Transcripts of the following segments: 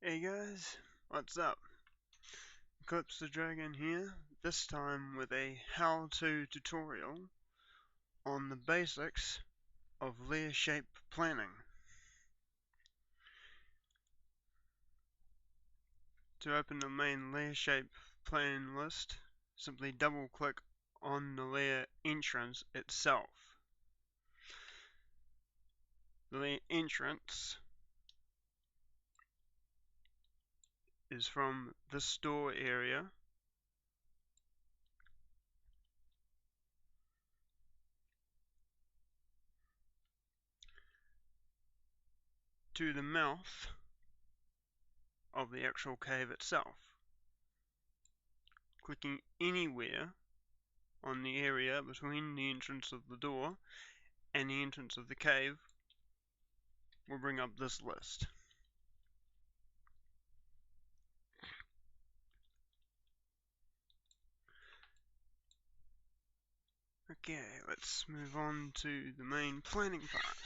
Hey guys, what's up? Eclipse the Dragon here, this time with a how-to tutorial on the basics of layer shape planning. To open the main layer shape plan list, simply double click on the layer entrance itself. The layer entrance is from the store area to the mouth of the actual cave itself. Clicking anywhere on the area between the entrance of the door and the entrance of the cave will bring up this list. Okay, let's move on to the main planning part.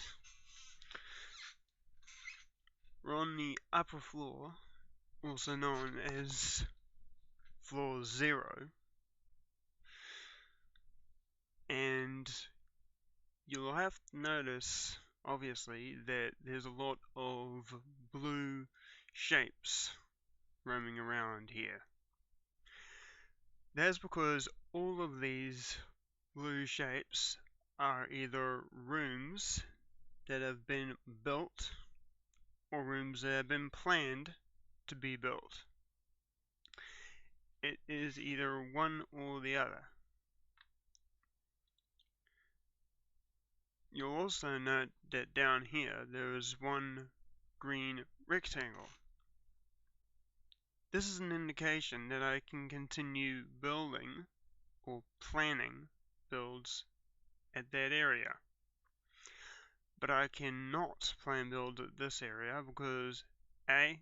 We're on the upper floor, also known as floor 0, and you'll have to notice, obviously, that there's a lot of blue shapes roaming around here. That's because all of these blue shapes are either rooms that have been built or rooms that have been planned to be built. It is either one or the other. You'll also note that down here there is one green rectangle. This is an indication that I can continue building or planning builds at that area. But I cannot plan build at this area because A,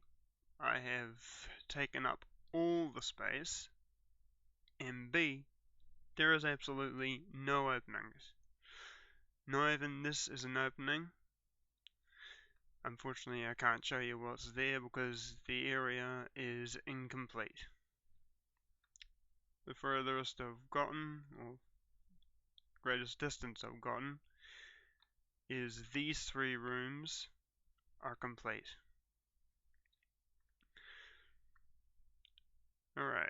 I have taken up all the space, and B, there is absolutely no openings. Not even this is an opening. Unfortunately, I can't show you what's there because the area is incomplete. The furthest I've gotten, or greatest distance I've gotten, is these 3 rooms are complete. Alright.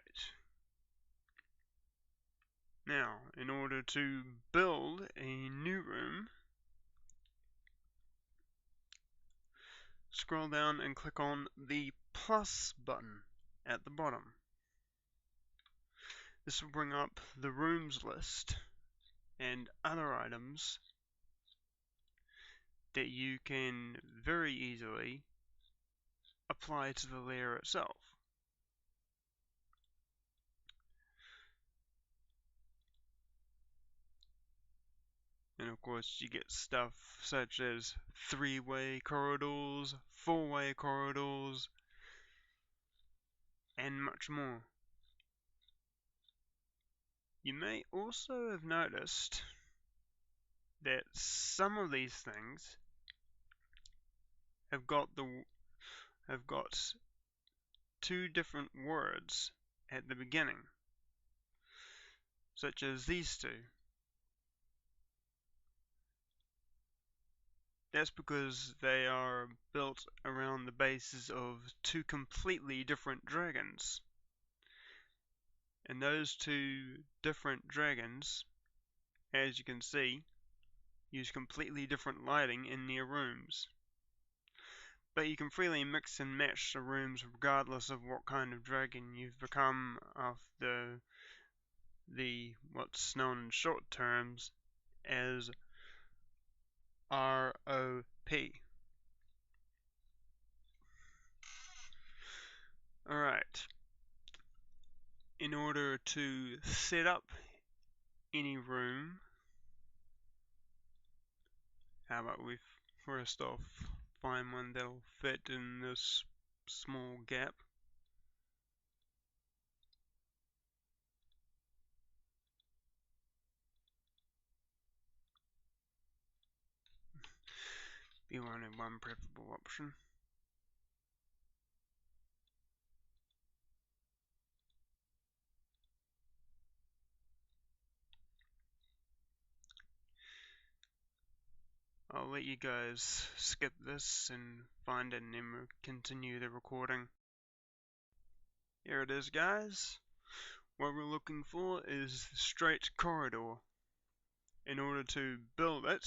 Now, in order to build a new room, scroll down and click on the plus button at the bottom. This will bring up the rooms list and other items that you can very easily apply to the layer itself. And of course you get stuff such as 3-way corridors, 4-way corridors, and much more. You may also have noticed that some of these things have got 2 different words at the beginning, such as these 2. That's because they are built around the bases of 2 completely different dragons. And those 2 different dragons, as you can see, use completely different lighting in their rooms. But you can freely mix and match the rooms regardless of what kind of dragon you've become after the what's known in short terms as ROP. Alright. In order to set up any room, how about we first off find one that'll fit in this small gap. Be only one preferable option. I'll let you guys skip this and find it, and then we'll continue the recording. Here it is, guys. What we're looking for is the straight corridor. In order to build it,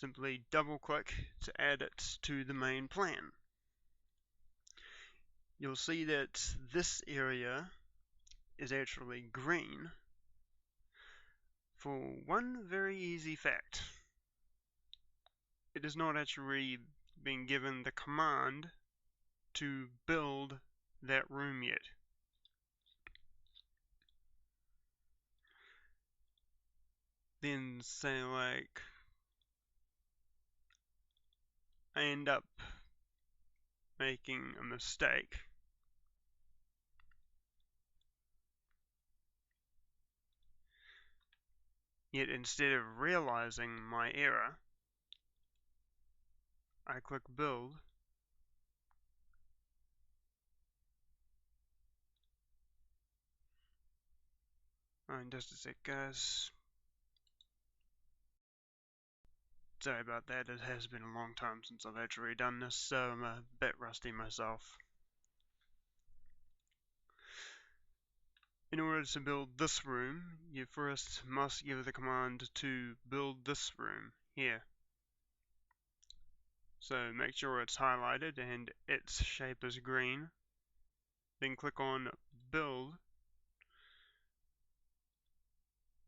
simply double click to add it to the main plan. You'll see that this area is actually green for one very easy fact. It has not actually been given the command to build that room yet. Then say like I end up making a mistake, yet instead of realizing my error, I click build, just a sec, guys. Sorry about that, it has been a long time since I've actually done this, so I'm a bit rusty myself. In order to build this room, you first must give the command to build this room here. So make sure it's highlighted and its shape is green. Then click on build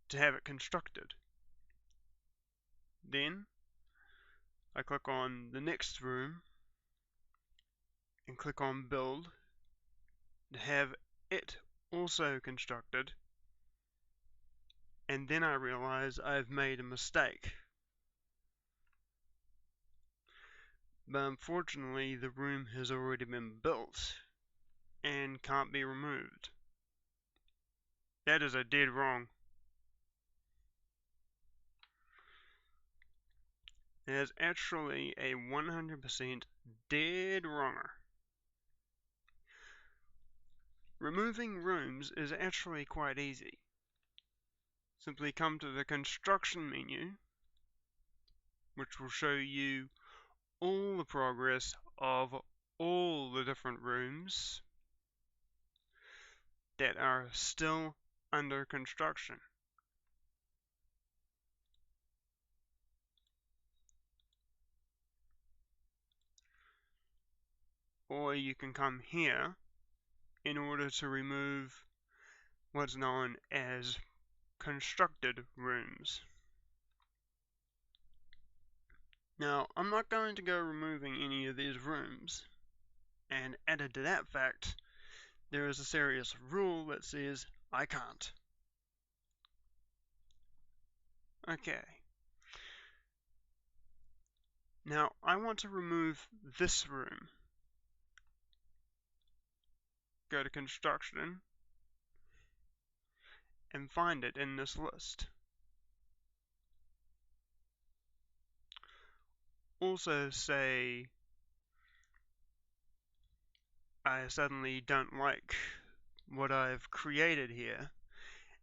to have it constructed. Then I click on the next room and click on build to have it also constructed, and then I realize I've made a mistake. But unfortunately the room has already been built and can't be removed. That is a dead wrong. It is actually a 100% dead wronger. Removing rooms is actually quite easy. Simply come to the construction menu, which will show you all the progress of all the different rooms that are still under construction. Or you can come here in order to remove what's known as constructed rooms. Now, I'm not going to go removing any of these rooms, and added to that fact, there is a serious rule that says I can't. Okay. Now, I want to remove this room. Go to construction and find it in this list. Also say I suddenly don't like what I've created here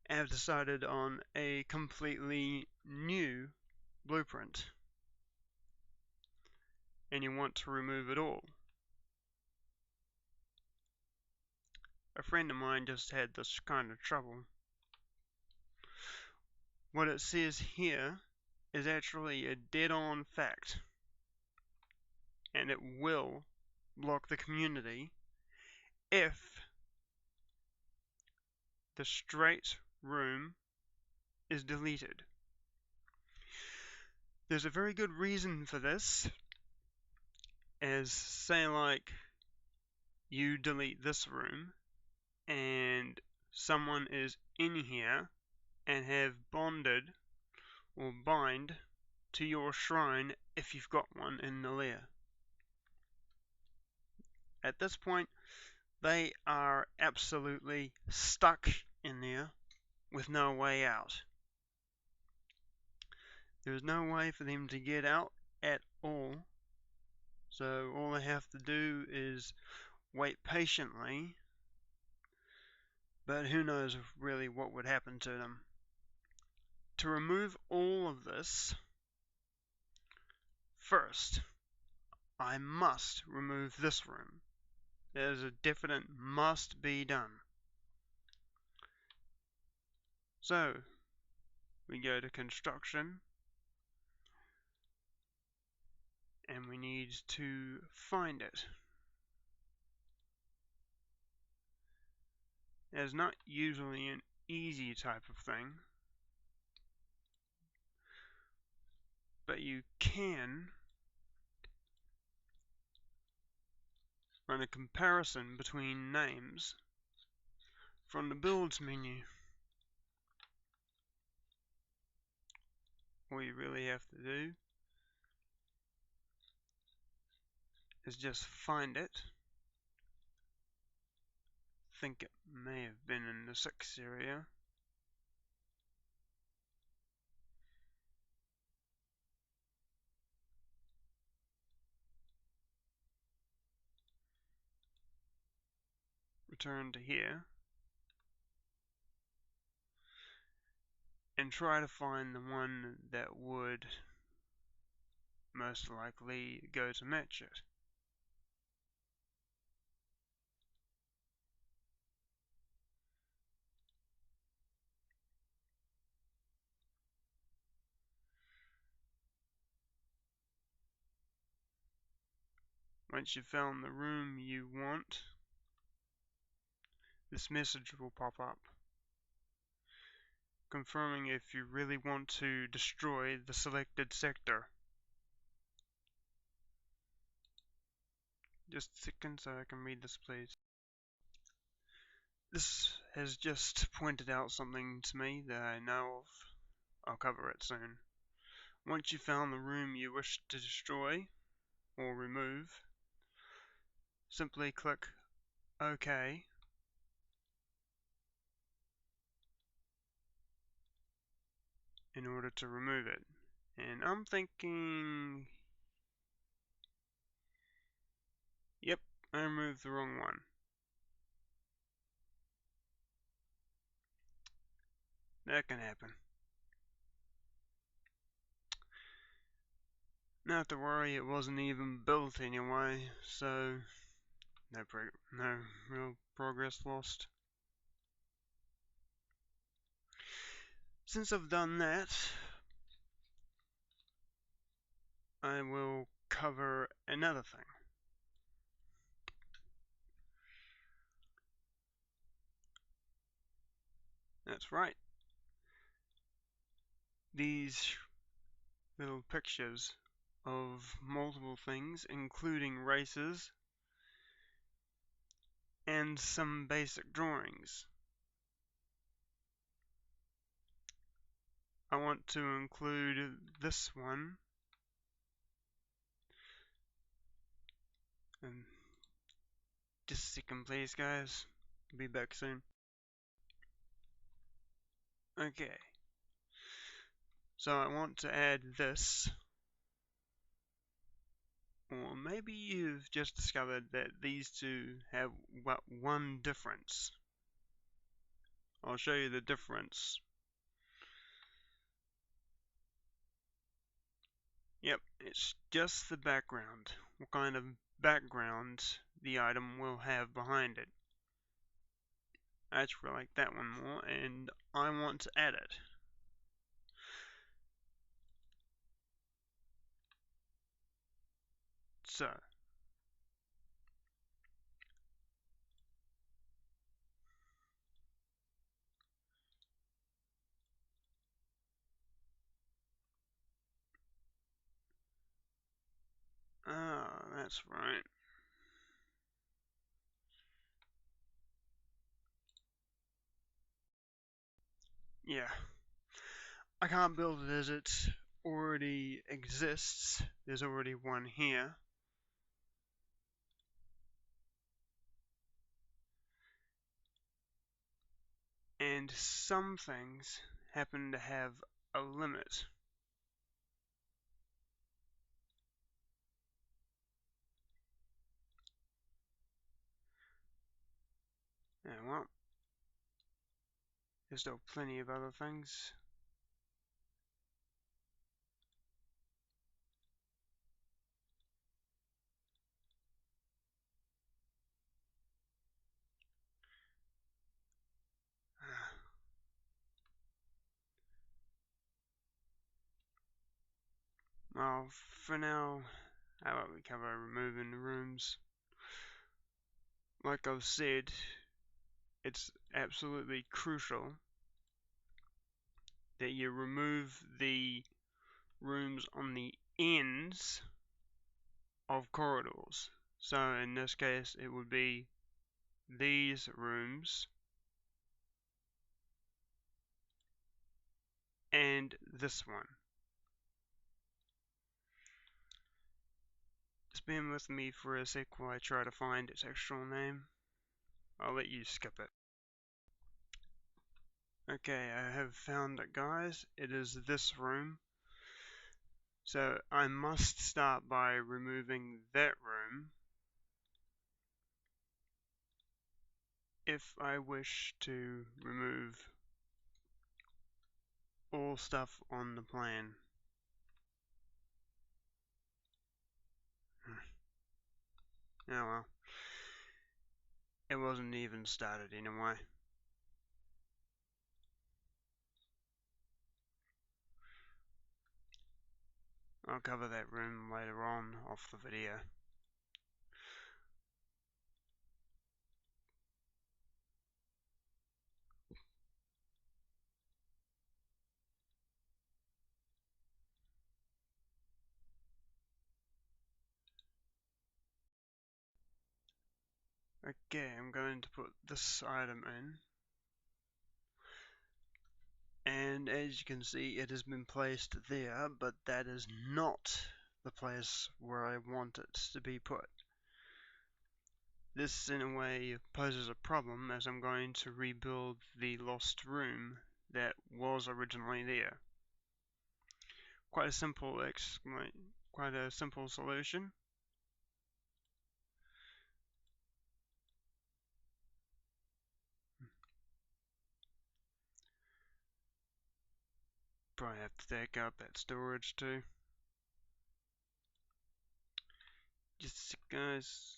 and have decided on a completely new blueprint, and you want to remove it all. A friend of mine just had this kind of trouble. What it says here is actually a dead-on fact, and it will block the community if the straight room is deleted. There's a very good reason for this, as say like you delete this room and someone is in here and have bonded or bind to your shrine if you've got one in the lair. At this point, they are absolutely stuck in there with no way out. There's no way for them to get out at all, so all they have to do is wait patiently, but who knows really what would happen to them. To remove all of this, first, I must remove this room. There's a definite must be done. So, we go to construction, and we need to find it. It's not usually an easy type of thing, but you can run a comparison between names from the builds menu. All you really have to do is just find it. I think it may have been in the 6 area. Return to here and try to find the one that would most likely go to match it. Once you've found the room you want, this message will pop up, confirming if you really want to destroy the selected sector. Just a second so I can read this, please. This has just pointed out something to me that I know of. I'll cover it soon. Once you've found the room you wish to destroy or remove, simply click OK in order to remove it. And I'm thinking, yep, I removed the wrong one. That can happen. Not to worry, it wasn't even built anyway, so no real progress lost. Since I've done that, I will cover another thing. That's right. These little pictures of multiple things, including races and some basic drawings. I want to include this one, and just a second please guys, I'll be back soon. Okay, so I want to add this, or maybe you've just discovered that these two have one difference. I'll show you the difference. Yep, it's just the background. What kind of background the item will have behind it. I actually like that one more, and I want to add it. So, that's right. Yeah, I can't build it as it already exists. There's already one here. And some things happen to have a limit. Yeah, well, there's still plenty of other things. Now, for now, how about we cover removing the rooms? Like I've said, it's absolutely crucial that you remove the rooms on the ends of corridors. So in this case, it would be these rooms and this one. Just bear with me for a sec while I try to find its actual name. I'll let you skip it. Okay, I have found it, guys. It is this room. So I must start by removing that room if I wish to remove all stuff on the plan. Oh well. It wasn't even started anyway. I'll cover that room later on off the video. Okay, I'm going to put this item in. And as you can see, it has been placed there, but that is not the place where I want it to be put. This in a way poses a problem as I'm going to rebuild the lost room that was originally there. Quite a simple solution. Probably have to take out that storage too. Just guys.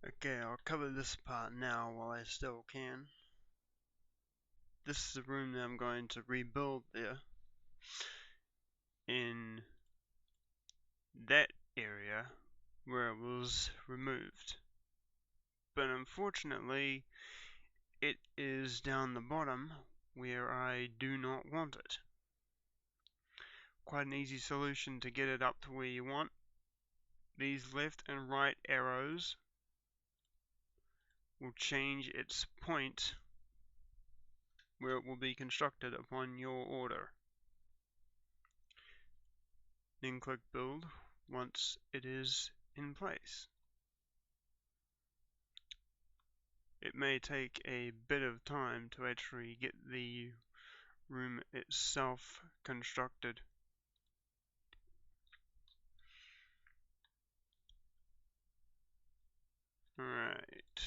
Okay, I'll cover this part now while I still can. This is the room that I'm going to rebuild there in that area where it was removed. But unfortunately, it is down the bottom where I do not want it. Quite an easy solution to get it up to where you want. These left and right arrows will change its point where it will be constructed upon your order. Then click build once it is in place. It may take a bit of time to actually get the room itself constructed. Alright.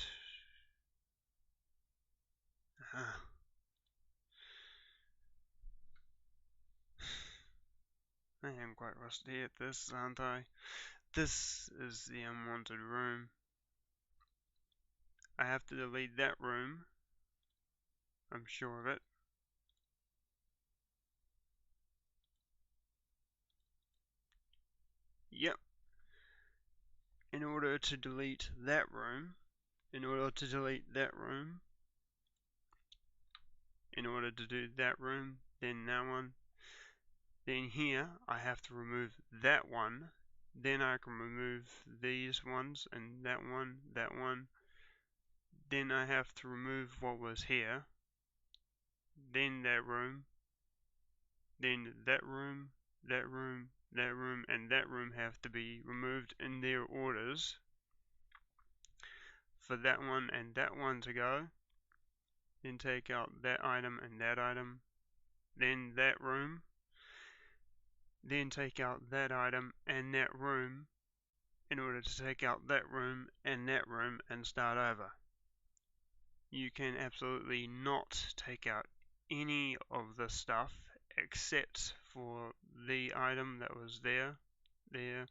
I am quite rusty at this, aren't I? This is the unwanted room. I have to delete that room. I'm sure of it. Yep. In order to delete that room, in order to delete that room, in order to do that room, then that one, then here I have to remove that one, then I can remove these ones and that one, then I have to remove what was here, then that room, then that room, that room, that room, and that room have to be removed in their orders for that one and that one to go, then take out that item and that item, then that room, then take out that item and that room in order to take out that room and start over. You can absolutely not take out any of the stuff except for the item that was there, there,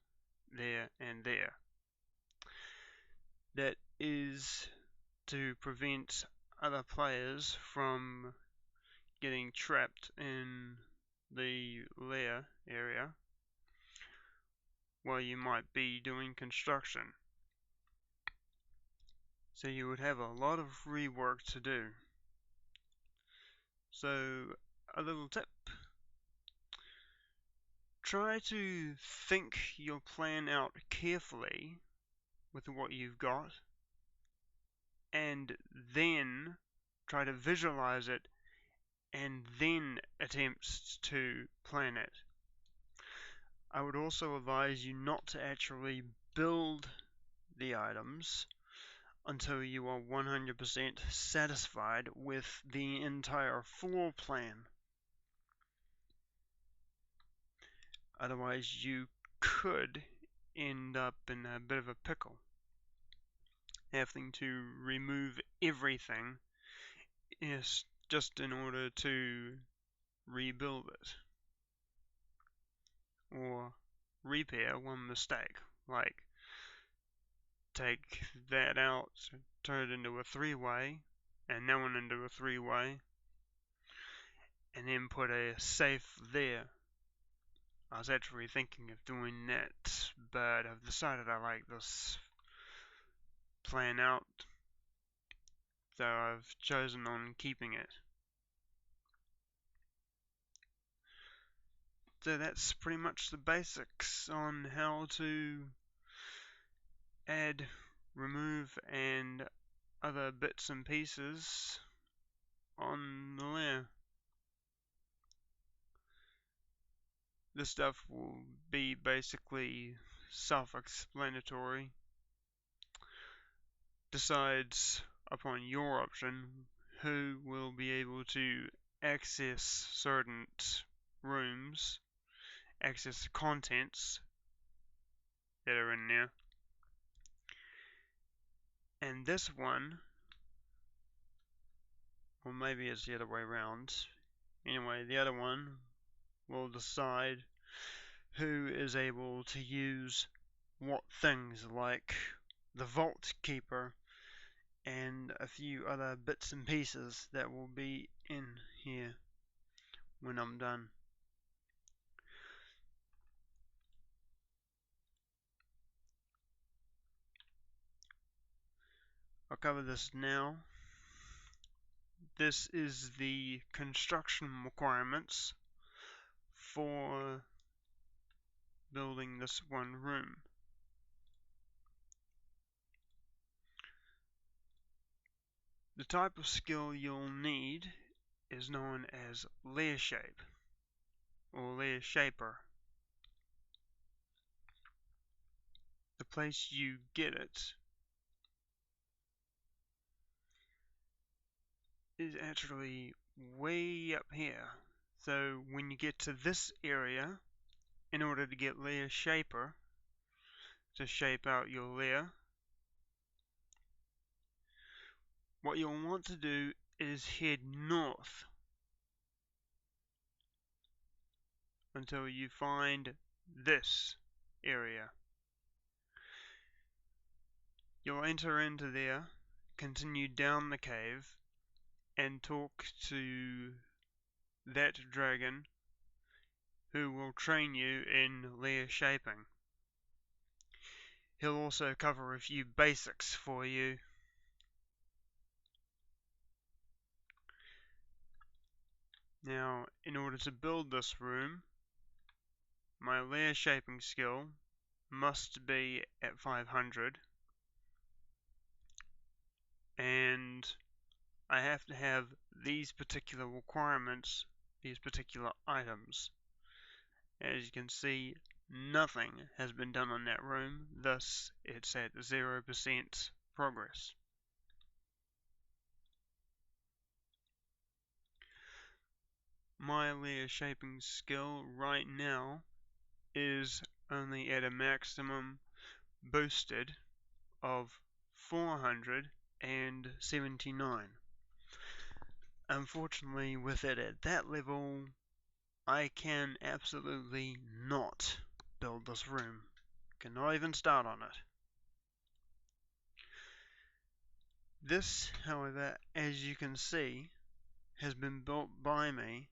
there, and there. That is to prevent other players from getting trapped in the lair area while you might be doing construction. So you would have a lot of rework to do. So a little tip: try to think your plan out carefully with what you've got, and then try to visualize it, and then attempt to plan it. I would also advise you not to actually build the items until you are 100% satisfied with the entire floor plan. Otherwise, you could end up in a bit of a pickle, having to remove everything is just in order to rebuild it, or repair one mistake, like take that out, turn it into a three-way, and that one into a three-way, and then put a safe there. I was actually thinking of doing that, but I've decided I like this plan out, so I've chosen on keeping it. So that's pretty much the basics on how to add, remove, and other bits and pieces on the lair. This stuff will be basically self-explanatory. Decides upon your option who will be able to access certain rooms, access contents that are in there. And this one, or maybe it's the other way around. Anyway, the other one will decide who is able to use what things, like the vault keeper and a few other bits and pieces that will be in here when I'm done. I'll cover this now. This is the construction requirements for building this one room. The type of skill you'll need is known as lair shape or lair shaper. The place you get it is actually way up here. So when you get to this area, in order to get lair shaper, to shape out your lair, what you'll want to do is head north until you find this area. You'll enter into there, continue down the cave, and talk to that dragon who will train you in lair shaping. He'll also cover a few basics for you. Now, in order to build this room, my lair shaping skill must be at 500, and I have to have these particular requirements, these particular items. As you can see, nothing has been done on that room, thus it's at 0% progress. My lair shaping skill right now is only at a maximum boosted of 479. Unfortunately, with it at that level, I can absolutely not build this room. Cannot even start on it. This, however, as you can see, has been built by me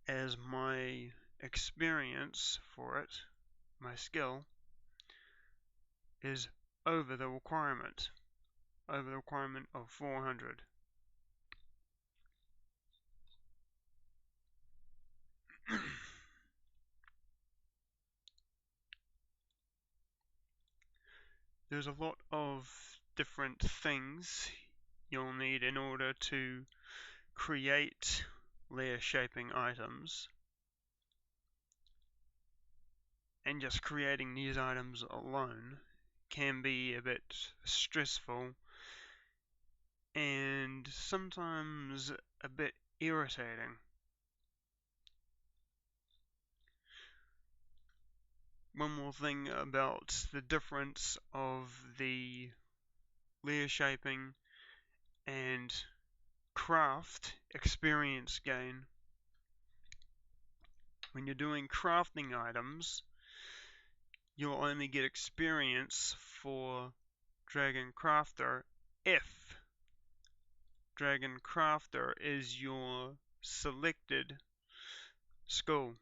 as my experience for it, my skill, is over the requirement of 400. There's a lot of different things you'll need in order to create layer shaping items, and just creating these items alone can be a bit stressful and sometimes a bit irritating. One more thing about the difference of the layer shaping and craft experience gain. When you're doing crafting items, you'll only get experience for Dragon Crafter if Dragon Crafter is your selected skill.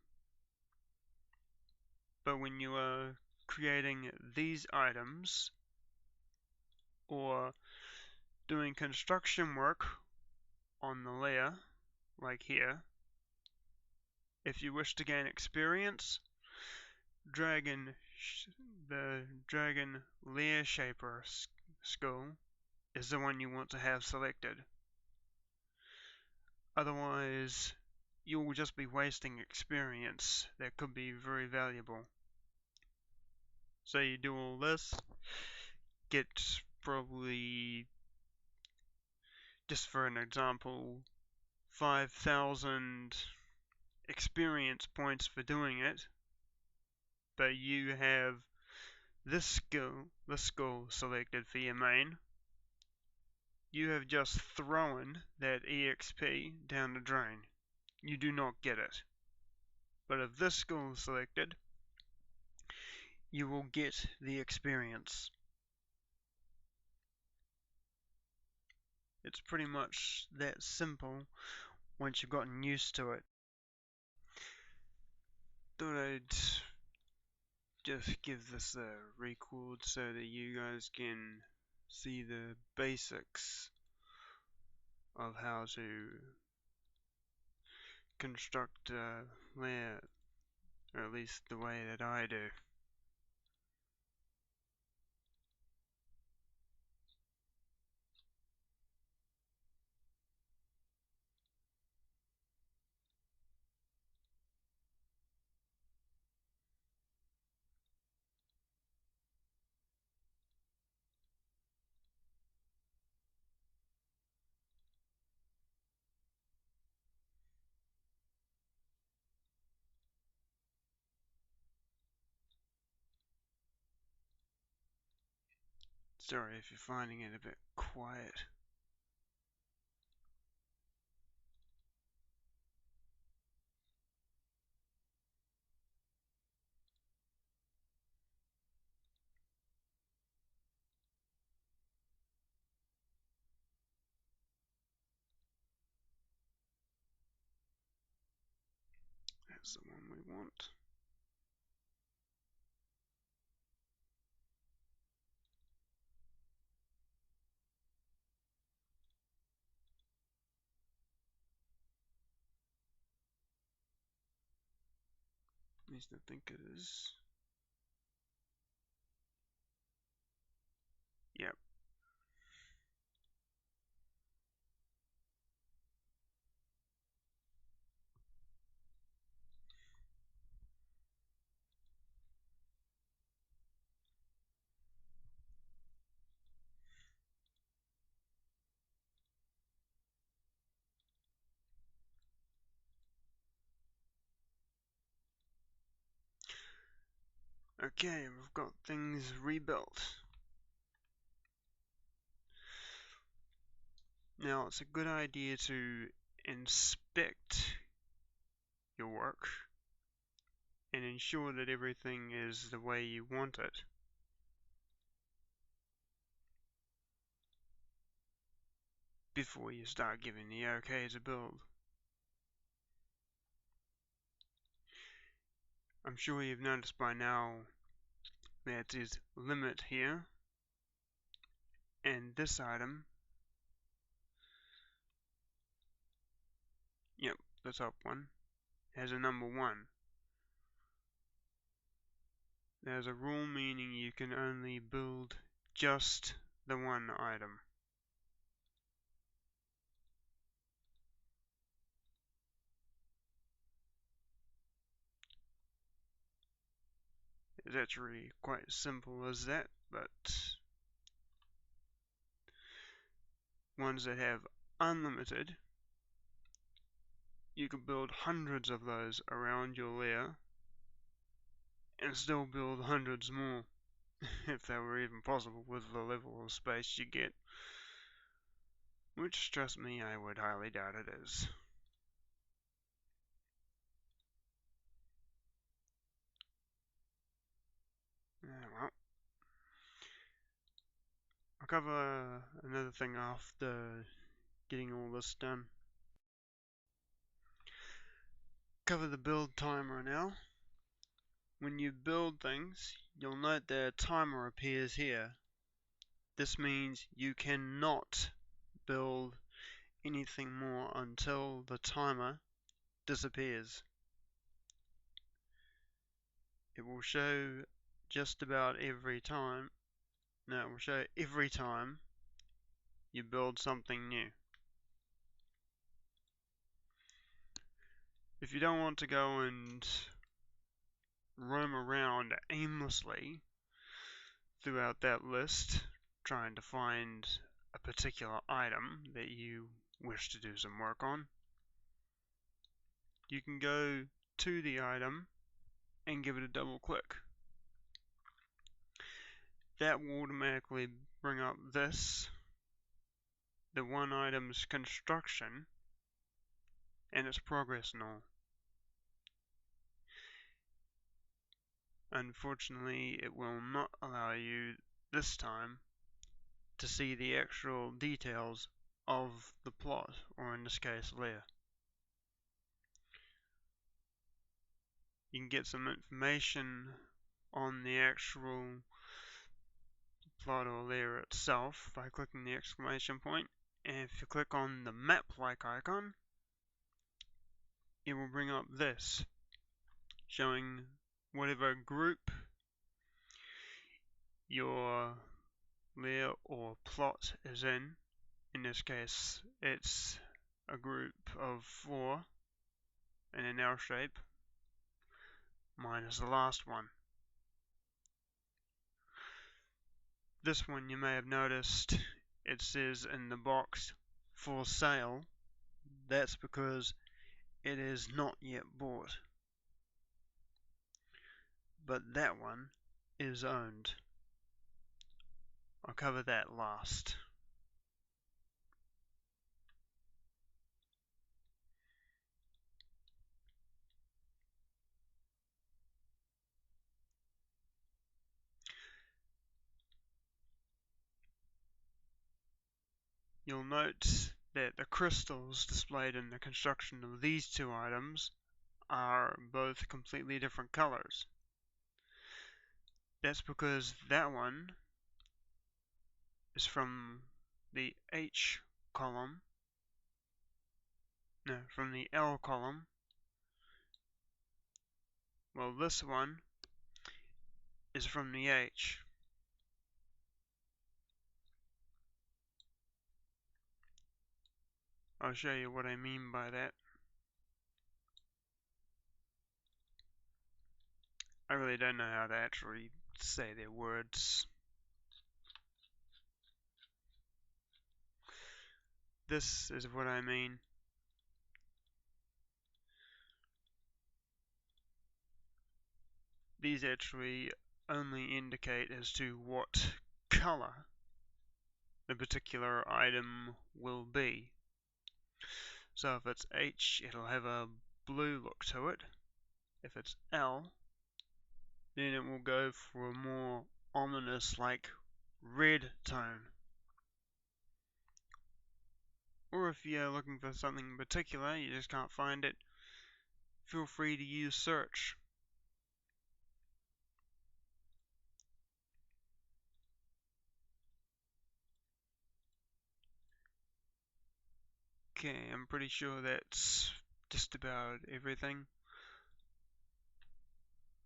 But when you are creating these items or doing construction work on the layer, like here, if you wish to gain experience, the Dragon Lair Shaper skill is the one you want to have selected. Otherwise, you'll just be wasting experience that could be very valuable. So you do all this, get probably, just for an example, 5,000 experience points for doing it, but you have this skill selected for your main. You have just thrown that EXP down the drain. You do not get it. But if this skill is selected, you will get the experience. It's pretty much that simple once you've gotten used to it. Thought I'd just give this a record so that you guys can see the basics of how to construct a layer, or at least the way that I do. Sorry if you're finding it a bit quiet. That's the one we want. At least I think it is. Yep. Okay, we've got things rebuilt. Now, it's a good idea to inspect your work and ensure that everything is the way you want it. before you start giving the OK to build. I'm sure you've noticed by now that is limit here, and this item, yep, the top one, has a number 1. There's a rule meaning you can only build just the one item. It's actually quite simple as that, but ones that have unlimited, you can build hundreds of those around your lair and still build hundreds more if that were even possible with the level of space you get, which, trust me, I would highly doubt it is. Well, I'll cover another thing after getting all this done. Cover the build timer now. When you build things, you'll note that a timer appears here. This means you cannot build anything more until the timer disappears. It will show just about every time. No, it will show every time you build something new. If you don't want to go and roam around aimlessly throughout that list trying to find a particular item that you wish to do some work on, you can go to the item and give it a double click. That will automatically bring up this, the one item's construction, and its progress and all. Unfortunately, it will not allow you this time to see the actual details of the plot, or in this case, lair. You can get some information on the actual plot or lair itself by clicking the exclamation point, and if you click on the map-like icon, it will bring up this, showing whatever group your lair or plot is in. In this case, it's a group of 4 in an L shape, minus the last one. This one, you may have noticed, it says in the box for sale. That's because it is not yet bought. But that one is owned. I'll cover that last. You'll note that the crystals displayed in the construction of these two items are both completely different colors. That's because that one is from the H column, no, from the L column, while this one is from the H. I'll show you what I mean by that. I really don't know how to actually say their words. This is what I mean. These actually only indicate as to what color the particular item will be. So if it's H, it'll have a blue look to it. If it's L, then it will go for a more ominous, like red tone. or if you're looking for something in particular, you just can't find it, feel free to use search. Okay, I'm pretty sure that's just about everything.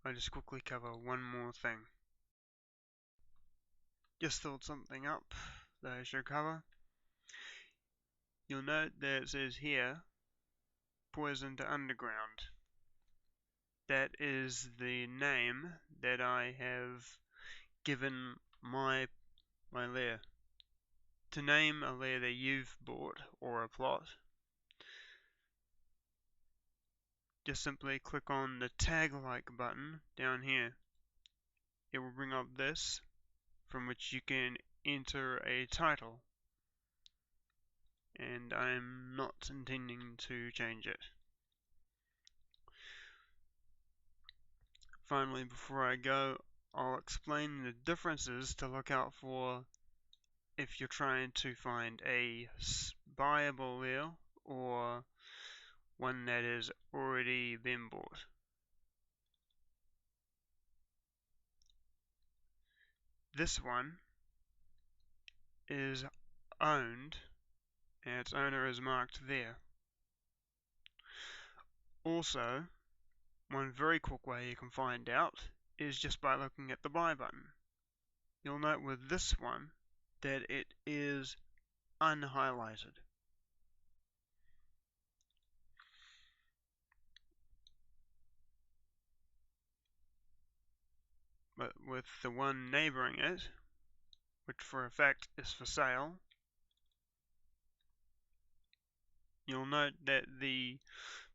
I'll just quickly cover one more thing. Just thought something up that I should cover. You'll note that it says here, Poison to Underground. That is the name that I have given my lair. To name a lair that you've bought or a plot, just simply click on the tag like button down here. It will bring up this, from which you can enter a title, and I'm not intending to change it. Finally, before I go, I'll explain the differences to look out for if you're trying to find a buyable lair or one that has already been bought. This one is owned and its owner is marked there. Also, one very quick way you can find out is just by looking at the buy button. You'll note with this one that it is unhighlighted. But with the one neighboring it, which for a fact is for sale, you'll note that the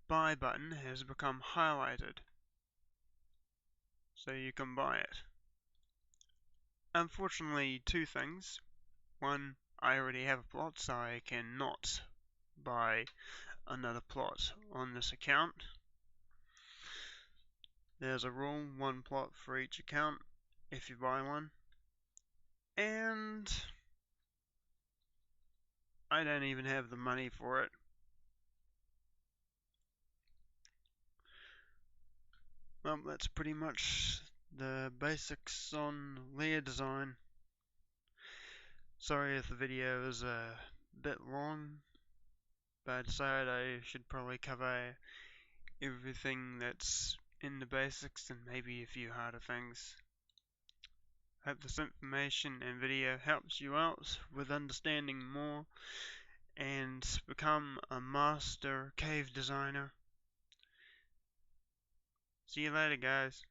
buy button has become highlighted, so you can buy it. Unfortunately, two things. One, I already have a plot, so I cannot buy another plot on this account. There's a rule, one plot for each account if you buy one. And I don't even have the money for it. Well, that's pretty much the basics on lair design. Sorry if the video is a bit long, but I decided I should probably cover everything that's in the basics and maybe a few harder things. Hope this information and video helps you out with understanding more and become a master cave designer. See you later, guys.